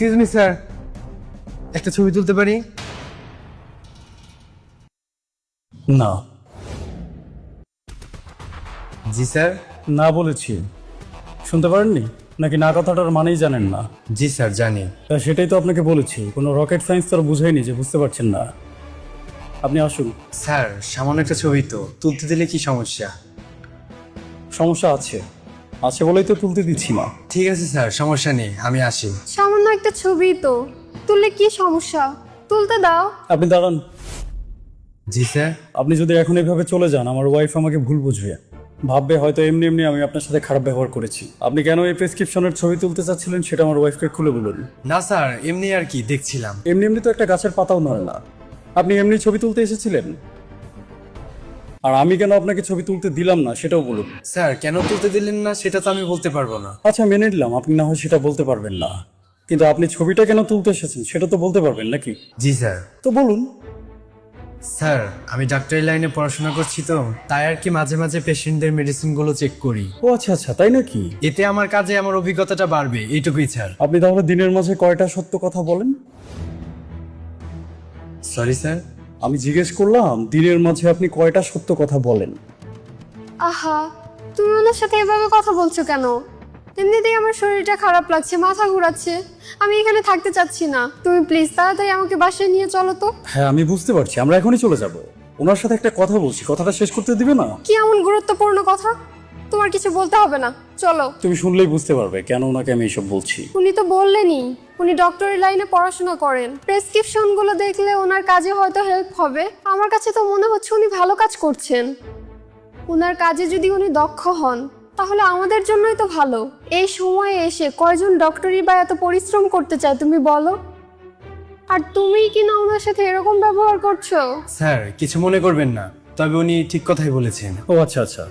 Excuse me sir, একটা ছবি তুলতে পারি? না। জি স্যার। না বলেছি, শুনতে পারেননি নাকি না কথাটার মানেই জানেন না? জি স্যার জানি। তা সেটাই তো আপনাকে বলেছি, কোনো রকেট সায়েন্স তো আর বুঝাইনি যে বুঝতে পারছেন না। আপনি আসুন। স্যার সামান্য একটা ছবি তো, তুলতে দিলে কি সমস্যা? সমস্যা আছে, আছে বলেই তো তুলতে দিচ্ছি না। ঠিক আছে স্যার, সমস্যা নেই, আমি আসি। সামান্য একটা ছবি তো, তুললে কি সমস্যা? তুলতে দাও। আপনি দাঁড়ান। জি স্যার। আপনি যদি এখন এভাবে চলে যান, আমার ওয়াইফ আমাকে ভুল বুঝবে, ভাববে হয়তো এমনি এমনি আমি আপনার সাথে খারাপ ব্যবহার করেছি। আপনি কেন এই প্রেসক্রিপশনের ছবি তুলতে চাচ্ছিলেন সেটা আমার ওয়াইফকে খুলে বলুন। না স্যার, এমনি আর কি দেখছিলাম। এমনি এমনি তো একটা গাছের পাতাও নড়ে না। আপনি এমনি ছবি তুলতে এসেছিলেন, আর আমি কেন আপনাকে ছবি তুলতে দিলাম না সেটাও বলুন। স্যার কেন তুলতে দিলেন না সেটা তো আমি বলতে পারবো না। আচ্ছা মেনে নিলাম আপনি না হয় সেটা বলতে পারবেন না, কিন্তু আপনি ছবিটা কেন তুলতে এসেছেন সেটা তো বলতে পারবেন নাকি? জি স্যার। তো বলুন। স্যার আমি ডাক্তারি লাইনে পড়াশোনা করছি তো, তাই আর কি মাঝে মাঝে পেশেন্টদের মেডিসিনগুলো চেক করি। ও আচ্ছা আচ্ছা, তাই নাকি? এতে আমার কাজে আমার অভিজ্ঞতাটা বাড়বে, এইটুকুই স্যার। আপনি তাহলে দিনের মাঝে কয়টা সত্য কথা বলেন? Sorry sir. আমি জিজ্ঞেস করলাম দিনের মাঝে আপনি কয়টা সত্য কথা বলেন? আহা, তুমি ওনার সাথে এভাবে কথা বলছো কেন? এমনিতেই আমার শরীরটা খারাপ লাগছে, মাথা ঘোরাচ্ছে, আমি এখানে থাকতে চাচ্ছি না। তুমি প্লিজ তাড়াতাড়ি আমাকে বাসায় নিয়ে চলো তো। হ্যাঁ আমি বুঝতে পারছি, আমরা এখনই চলে যাব। ওনার সাথে একটা কথা বলছি, কথাটা শেষ করতে দিবে না? কি এমন গুরুত্বপূর্ণ কথা? তোমার কিছু বলতে হবে না, চলো। তুমি শুনলেই বুঝতে পারবে কেন ওনাকে আমি এইসব বলছি। উনি তো বললেনই উনি ডক্টরি লাইনে পড়াশোনা করেন, প্রেসক্রিপশনগুলো দেখলে ওনার কাজে হয়তো হেল্প হবে। আমার কাছে তো মনে হচ্ছে উনি ভালো কাজ করছেন। ওনার কাজে যদি উনি দক্ষ হন তাহলে আমাদের জন্যই তো ভালো। এই সময়ে এসে কয়জন ডক্টরই বা এত পরিশ্রম করতে চায় তুমি বলো? আর তুমি কি না ওনার সাথে এরকম ব্যবহার করছো? স্যার কিছু মনে করবেন না, তবে উনি ঠিক কথাই বলেছেন। ও আচ্ছা আচ্ছা,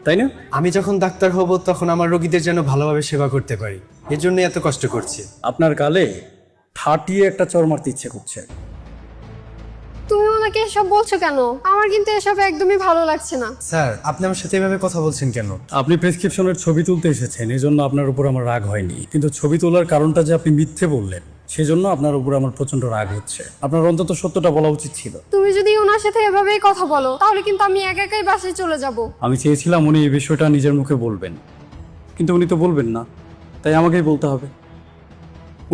তাই না? আমি যখন ডাক্তার হব তখন আমার রোগীদের যেন ভালোভাবে সেবা করতে পারি, এর জন্য এত কষ্ট করছি। আপনার গালে ঠাটিয়ে একটা চড় মারতে ইচ্ছে করছে। তুমি ওনাকে এসব বলছো কেন? আমার কিন্তু এসব একদমই ভালো লাগছে না। স্যার আপনি আমার সাথে এভাবে কথা বলছেন কেন? আপনি প্রেসক্রিপশনের ছবি তুলতে এসেছেন, এজন্য আপনার উপর আমার রাগ হয়নি, কিন্তু ছবি তোলার কারণটা যে আপনি মিথ্যে বললেন সেজন্য আপনার উপর আমার প্রচন্ড রাগ হচ্ছে। আপনার অন্তত সত্যটা বলা উচিত ছিল। তুমি যদি ওনার সাথে এভাবেই কথা বলো তাহলে কিন্তু আমি একা একাই বাসায় চলে যাব। আমি চেয়েছিলাম উনি এই বিষয়টা নিজের মুখে বলবেন, কিন্তু উনি তো বলবেন না, তাই আমাকেই বলতে হবে।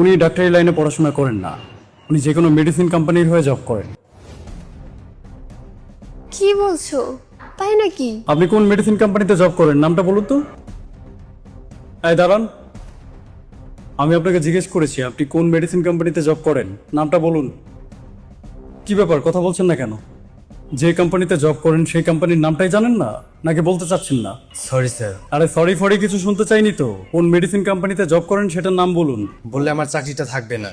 উনি ডাক্তারি লাইনে পড়াশোনা করেন না, উনি যে কোনো মেডিসিন কোম্পানির হয়ে জব করেন। কি বলছো? তাই নাকি? আপনি কোন মেডিসিন কোম্পানিতে জব করেন নামটা বলুন তো। এই দাঁড়ান, আমি আপনাকে জিজ্ঞেস করেছি আপনি কোন মেডিসিন কোম্পানিতে জব করেন, নামটা বলুন। কি ব্যাপার, কথা বলছেন না কেন? যে কোম্পানিতে জব করেন সেই কোম্পানির নামটাই জানেন না, নাকি বলতে চাচ্ছেন না? Sorry sir. আরে সরি ফরি কিছু শুনতে চাইনি তো, কোন মেডিসিন কোম্পানিতে জব করেন সেটার নাম বলুন। বললে আমার চাকরিটা থাকবে না।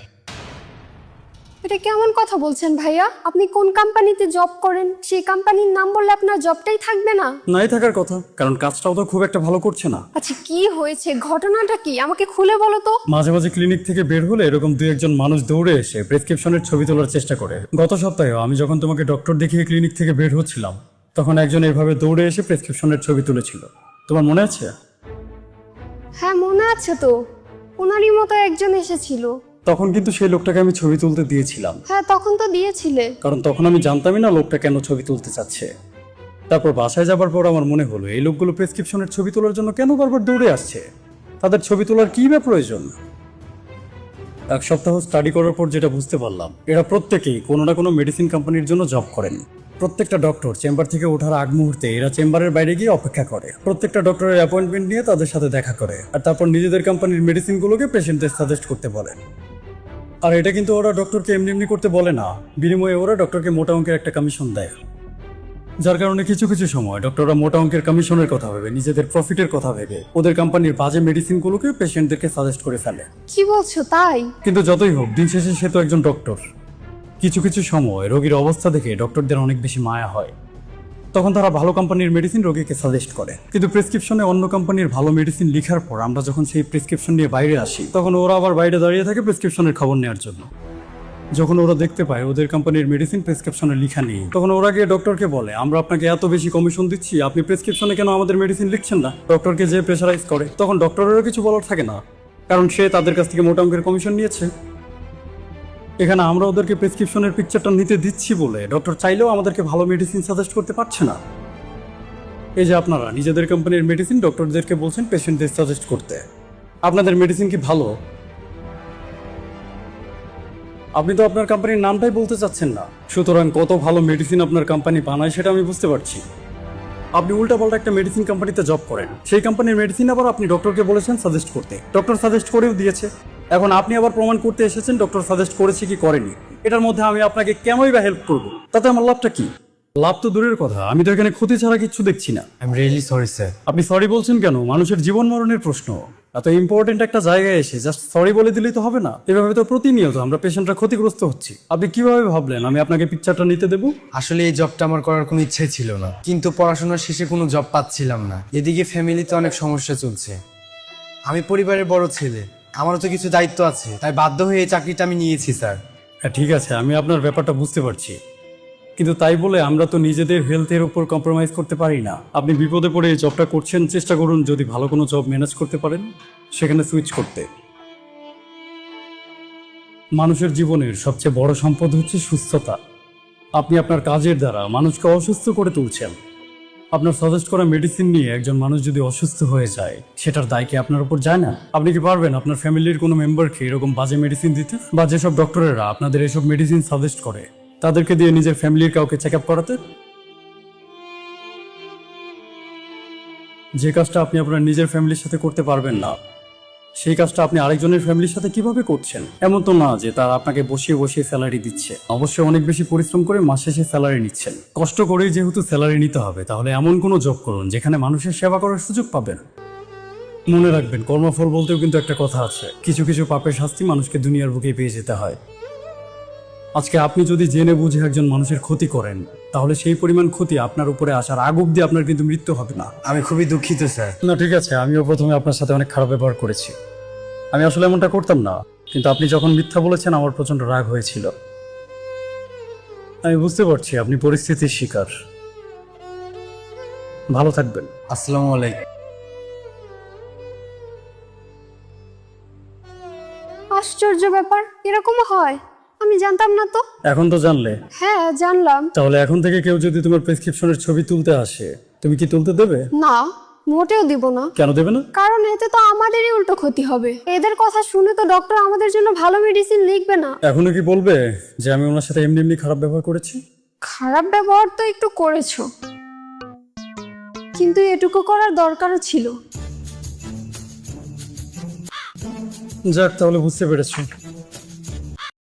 এটা কেমন কথা বলছেন ভাইয়া? আপনি কোন কোম্পানিতে জব করেন সেই কোম্পানির নাম বললে আপনার জবটাই থাকবে না? নাই থাকার কথা, কারণ কাজটাও তো খুব একটা ভালো করছে না। আচ্ছা কি হয়েছে, ঘটনাটা কি আমাকে খুলে বলো তো। মাঝে মাঝে ক্লিনিক থেকে বের হলে এরকম দুই একজন মানুষ দৌড়ে এসে প্রেসক্রিপশনের ছবি তোলার চেষ্টা করে। গত সপ্তাহে আমি যখন তোমাকে ডক্টর দেখিয়ে ক্লিনিক থেকে বের হচ্ছিলাম তখন একজন এভাবে দৌড়ে এসে প্রেসক্রিপশনের ছবি তুলেছিল, তোমার মনে আছে? হ্যাঁ মনে আছে তো, ওনারই মতো একজন এসেছিল। তখন কিন্তু সেই লোকটাকে আমি ছবি তুলতে দিয়েছিলাম, হ্যাঁ তখন তো দিয়েছিলে। কারণ তখন আমি জানতামই না লোকটা কেন ছবি তুলতে চাচ্ছে। তারপর বাসায় যাবার পর আমার মনে হলো এই লোকগুলো প্রেসক্রিপশনের ছবি তোলার জন্য কেন বারবার দৌড়ে আসছে, তাদের ছবি তোলার কী বা প্রয়োজন। এক সপ্তাহ স্টাডি করার পর যেটা বুঝতে পারলাম, এরা প্রত্যেকেই কোনো না কোনো মেডিসিন কোম্পানির জন্য জব করেন। প্রত্যেকটা ডক্টর চেম্বার থেকে ওঠার আগ মুহূর্তে এরা চেম্বারের বাইরে গিয়ে অপেক্ষা করে, প্রত্যেকটা ডক্টরের অ্যাপয়েন্টমেন্ট নিয়ে তাদের সাথে দেখা করে, আর তারপর নিজেদের কোম্পানির মেডিসিনগুলোকে পেশেন্টদের সাজেস্ট করতে বলে। আর এটা কিন্তু ওরা ডক্টরকে এমনি এমনি করতে বলে না, বিনিময়ে ওরা ডক্টরকে মোটা অঙ্কের একটা কমিশন দেয়, যার কারণে কিছু কিছু সময় ডক্টররা মোটা অঙ্কের কমিশনের কথা ভেবে, নিজেদের প্রফিটের কথা ভেবে ওদের কোম্পানির বাজে মেডিসিনগুলোকে পেশেন্টদেরকে সাজেস্ট করে ফেলে। কি বলছো তাই? কিন্তু যতই হোক দিন শেষে সে তো একজন ডক্টর। কিছু কিছু সময় রোগীর অবস্থা দেখে ডক্টরদের অনেক বেশি মায়া হয়, তখন তারা ভালো কোম্পানির মেডিসিন রোগীকে সাজেস্ট করে। কিন্তু প্রেসক্রিপশনে অন্য কোম্পানির ভালো মেডিসিন লেখার পর আমরা যখন সেই প্রেসক্রিপশন নিয়ে বাইরে আসি তখন ওরা আবার বাইরে দাঁড়িয়ে থাকে প্রেসক্রিপশনের খবর নেওয়ার জন্য। যখন ওরা দেখতে পায় ওদের কোম্পানির মেডিসিন প্রেসক্রিপশনে লেখা নেই তখন ওরা গিয়ে ডক্টরকে বলে আমরা আপনাকে এত বেশি কমিশন দিচ্ছি, আপনি প্রেসক্রিপশনে কেন আমাদের মেডিসিন লিখছেন না? ডক্টরকে যে প্রেশারাইজ করে, তখন ডক্টরেরও কিছু বলার থাকে না, কারণ সে তাদের কাছ থেকে মোটা অঙ্কের কমিশন নিয়েছে। এখানে আমরা ওদেরকে প্রেসক্রিপশনের পিকচারটা নিতে দিচ্ছি বলে ডক্টর চাইলেও আমাদেরকে ভালো মেডিসিন সাজেস্ট করতে পারছে না। এই যে আপনারা নিজেদের কোম্পানির মেডিসিন ডক্টরদেরকে বলছেন পেশেন্টদের সাজেস্ট করতে। আপনাদের মেডিসিন কি ভালো? আপনি তো আপনার কোম্পানির নামটাই বলতে চাচ্ছেন না। সুতরাং কত ভালো মেডিসিন আপনার কোম্পানি বানায় সেটা আমি বুঝতে পারছি। আপনি উল্টাপাল্টা একটা মেডিসিন কোম্পানিতে জব করেন, সেই কোম্পানির মেডিসিন আবার আপনি ডক্টরকে বলেছেন সাজেস্ট করতে, ডক্টর সাজেস্ট করেও দিয়েছে। এখন আপনি আবার প্রমাণ করতে এসেছেন ডক্টর সাজেস্ট করেছে কি করেনি। এটার মধ্যে আমি আপনাকে কেনই বা হেল্প করব? তাতে আমার লাভটা কি? লাভ তো দূরের কথা, আমি তো এখানে ক্ষতি ছাড়া কিচ্ছু দেখছি না। I am really sorry sir. আপনি সরি বলছেন কেন? মানুষের জীবন মরণের প্রশ্ন, এত ইম্পর্টেন্ট একটা জায়গায় এসে জাস্ট সরি বলে দিলেই তো হবে না। এভাবে তো প্রতিনিয়ত আমরা পেশেন্টরা ক্ষতিগ্রস্ত হচ্ছি। আপনি কিভাবে ভাবলেন আমি আপনাকে পিকচারটা নিতে দেবো? আসলে এই জবটা আমার করার কোনো ইচ্ছাই ছিল না, কিন্তু পড়াশোনার শেষে কোনো জব পাচ্ছিলাম না। এদিকে ফ্যামিলিতে অনেক সমস্যা চলছে। আমি পরিবারের বড় ছেলে, আমারও তো কিছু দায়িত্ব আছে, তাই বাধ্য হয়ে এই চাকরিটা আমি নিয়েছি স্যার। হ্যাঁ ঠিক আছে, আমি আপনার ব্যাপারটা বুঝতে পারছি, কিন্তু তাই বলে আমরা তো নিজেদের হেলথের উপর কম্প্রোমাইজ করতে পারি না। আপনি বিপদে পড়ে এই জবটা করছেন, চেষ্টা করুন যদি ভালো কোনো জব ম্যানেজ করতে পারেন সেখানে সুইচ করতে। মানুষের জীবনের সবচেয়ে বড় সম্পদ হচ্ছে সুস্থতা। আপনি আপনার কাজের দ্বারা মানুষকে অসুস্থ করে তুলছেন। আপনার সাজেস্ট করা মেডিসিন নিয়ে একজন মানুষ যদি অসুস্থ হয়ে যায়, সেটার দায় কি আপনার উপর যায় না? আপনি কি পারবেন আপনার ফ্যামিলির কোনো মেম্বারকে এরকম বাজে মেডিসিন দিতে? বা যেসব ডক্টরেরা আপনাদের এসব মেডিসিন সাজেস্ট করে তাদেরকে দিয়ে নিজের ফ্যামিলির কাউকে চেক আপ করাতে? যে কাজটা আপনি আপনার নিজের ফ্যামিলির সাথে করতে পারবেন না, সেই কাজটা আপনি আরেকজনের ফ্যামিলির সাথে কিভাবে করছেন? এমন তো না যে তারা আপনাকে বসিয়ে বসিয়ে স্যালারি দিচ্ছে, অবশ্যই অনেক বেশি পরিশ্রম করে মাস শেষে স্যালারি নিচ্ছেন। কষ্ট করেই যেহেতু স্যালারি নিতে হবে, তাহলে এমন কোনো জব করুন যেখানে মানুষের সেবা করার সুযোগ পাবেন। মনে রাখবেন, কর্মফল বলতেও কিন্তু একটা কথা আছে, কিছু কিছু পাপের শাস্তি মানুষকে দুনিয়ার বুকে পেয়ে যেতে হয়। আজকে আপনি যদি জেনে বুঝে একজন মানুষের ক্ষতি করেন, তাহলে সেই পরিমাণ ক্ষতি আপনার উপরে আসার আগ অব্দি আপনার কিন্তু মৃত্যু হবে না। আমি খুবই দুঃখিত স্যার। না ঠিক আছে, আমিও প্রথমে আপনার সাথে অনেক খারাপ ব্যবহার করেছি। আমি আসলে এমনটা করতাম না, কিন্তু আপনি যখন মিথ্যা বলেছেন আমার প্রচন্ড রাগ হয়েছিল। আমি বুঝতে পারছি আপনি পরিস্থিতির শিকার। ভালো থাকবেন। আসসালামু আলাইকুম। আশ্চর্য ব্যাপার, এরকমও হয়, আমি জানতাম না তো। এখন তো জানলে। হ্যাঁ জানলাম। তাহলে এখন থেকে কেউ যদি তোমার প্রেসক্রিপশনের ছবি তুলতে আসে, তুমি কি তুলতে দেবে? না, মোটেও দিব না। কেন দেবে না? কারণ এতে তো আমাদেরই উল্টো ক্ষতি হবে। এদের কথা শুনে তো ডক্টর আমাদের জন্য ভালো মেডিসিন লিখবে না। এখনো কি বলবে যে আমি ওনার সাথে এমনি এমনি খারাপ ব্যবহার করেছি? খারাপ ব্যবহার তো একটু করেছো, কিন্তু এটুকু করার দরকারও ছিল। যাক, তাহলে বুঝতে পেরেছি।